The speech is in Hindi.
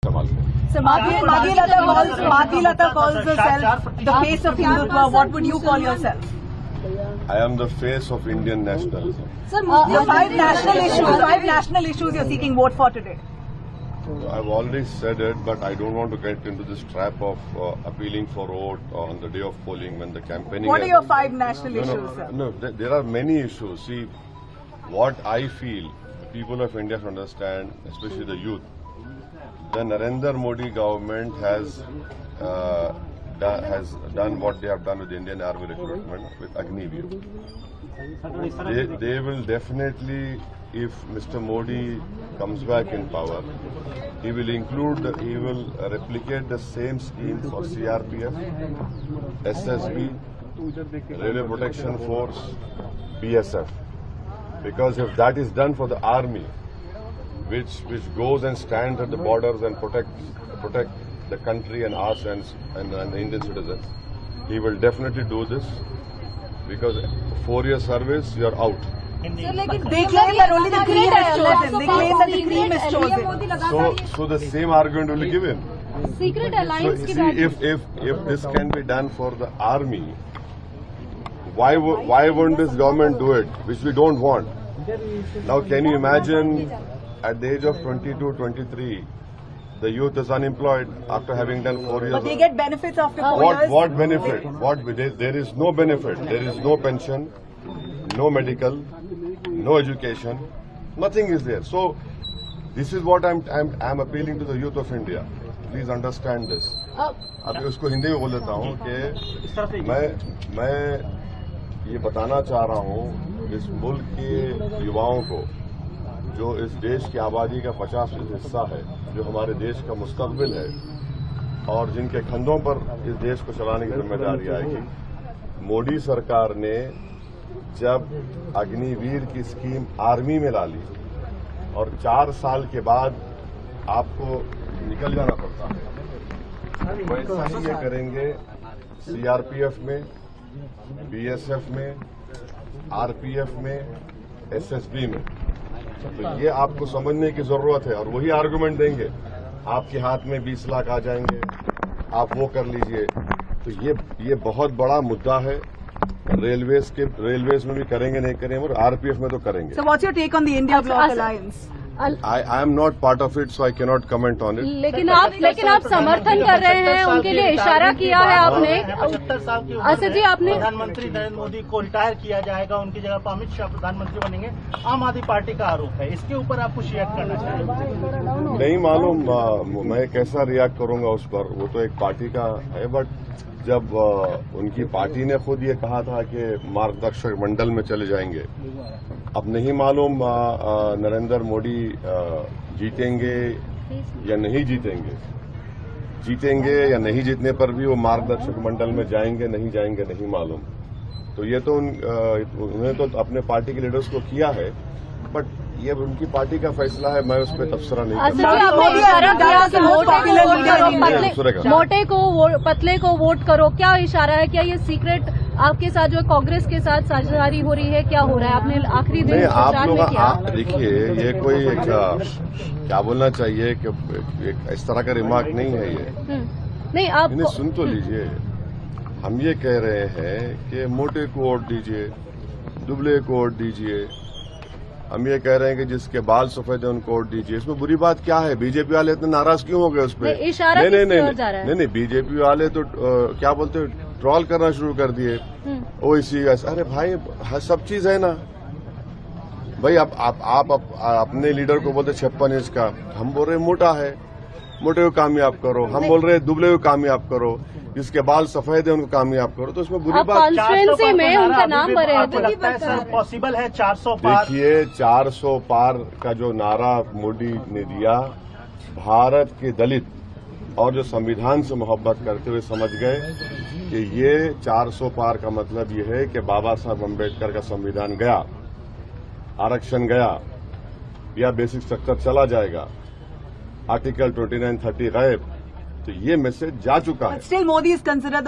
So Madhilata calls herself the face of Hindutva. What would you call yourself? I am the face of Indian nationalism. Sir, the five national issues you're seeking vote for today. I've already said it, but I don't want to get into this trap of appealing for vote on the day of polling when the campaigning. What are your five national issues, sir? No, there are many issues. See, what I feel people of India should understand, especially the youth, the Narendra Modi government has done what they have done with the Indian Army recruitment with Agniveer. They will definitely, if Mr. Modi comes back in power, he will replicate the same scheme for CRPF, SSB, Railway Protection Force, BSF. Because if that is done for the army, which goes and stands at the borders and protect the country and us and the Indian citizens, he will definitely do this, because 4 year service, you are out. They claim that only the cream is chosen. They claim that the cream is chosen. So the same argument will be given. Secret alliance. So see, if this can be done for the army, why wouldn't this government do it, which we don't want? Now, can you imagine at the age of 22, 23, the youth is unemployed after having done 4 years. But they get benefits after 4 years. What benefit? There is no benefit. There is no pension, no medical, no education. Nothing is there. So this is what I'm appealing to the youth of India. Please understand this. अब उसको हिंदी में बोल देता हूँ कि मैं ये बताना चाह रहा हूँ इस मुल्क के युवाओं को, जो इस देश की आबादी का 50% हिस्सा है, जो हमारे देश का मुस्तकबिल है और जिनके कंधों पर इस देश को चलाने की जिम्मेदारी आएगी। मोदी सरकार ने जब अग्निवीर की स्कीम आर्मी में ला ली और 4 साल के बाद आपको निकल जाना पड़ता है, वैसा ही ये करेंगे सीआरपीएफ में, बीएसएफ में, आरपीएफ में, एसएसबी में। तो ये आपको समझने की जरूरत है और वही आर्गुमेंट देंगे। आपके हाथ में 20 लाख आ जाएंगे, आप वो कर लीजिए। तो ये बहुत बड़ा मुद्दा है। रेलवेज में भी करेंगे, नहीं करेंगे, और आरपीएफ में तो करेंगे। So what's your take on the India Bloc Alliance? I am not part of it, so I cannot comment on it. लेकिन आप समर्थन कर रहे हैं, उनके लिए इशारा किया है आपने। 75 साल की असद जी, आपने प्रधानमंत्री नरेंद्र मोदी को रिटायर किया जाएगा, उनकी जगह पर अमित शाह प्रधानमंत्री बनेंगे, आम आदमी पार्टी का आरोप है। इसके ऊपर आप कुछ रिएक्ट करना चाहिए। नहीं मालूम मैं कैसा रिएक्ट करूंगा उस पर, वो तो एक पार्टी का है। बट जब उनकी पार्टी ने खुद ये कहा था कि मार्गदर्शक मंडल में चले जाएंगे, अब नहीं मालूम नरेंद्र मोदी जीतेंगे या नहीं जीतेंगे। जीतेंगे या नहीं जीतने पर भी वो मार्गदर्शक मंडल में जाएंगे, नहीं जाएंगे, नहीं मालूम। तो ये तो उन्होंने तो अपने पार्टी के लीडर्स को किया है, बट ये उनकी पार्टी का फैसला है, मैं उस पर तबसरा नहीं करूंगा। मोटे को पतले को वोट करो, क्या इशारा है? क्या ये सीक्रेट आपके साथ जो कांग्रेस के साथ साझेदारी हो रही है, क्या हो रहा है? आपने आखिरी दिन नहीं, आप लोग देखिए, ये कोई क्या बोलना चाहिए कि एक इस तरह का रिमार्क नहीं है ये। नहीं, आप सुन तो लीजिए। हम ये कह रहे हैं कि मोटे को वोट दीजिए, दुबले को वोट दीजिए। हम ये कह रहे हैं कि जिसके बाल सफेद है उनको वोट दीजिए। इसमें बुरी बात क्या है? बीजेपी वाले इतने नाराज क्यों हो गए उस पर? नहीं, बीजेपी वाले तो क्या बोलते, ट्रॉल करना शुरू कर दिए। ओईसी, अरे भाई सब चीज है ना भाई। आप अपने लीडर को बोलते 56 इंच का, हम बोल रहे मोटा है, मोटे को कामयाब करो। हम बोल रहे दुबले को कामयाब करो, जिसके बाल सफेद है उनको कामयाब करो। तो इसमें बुरी बात कॉन्स्टिट्यूएंसी में उनका नाम भरे हैं, तो लगता है सर पॉसिबल है 400 पार? देखिए, 400 पार का जो नारा मोदी ने दिया, भारत के दलित और जो संविधान से मोहब्बत करते हुए समझ गए कि ये 400 पार का मतलब ये है कि बाबा साहब अम्बेडकर का संविधान गया, आरक्षण गया, या बेसिक स्ट्रक्चर चला जाएगा, आर्टिकल 29, 30 गायब। तो ये मैसेज जा चुका है। But still Modi is considered the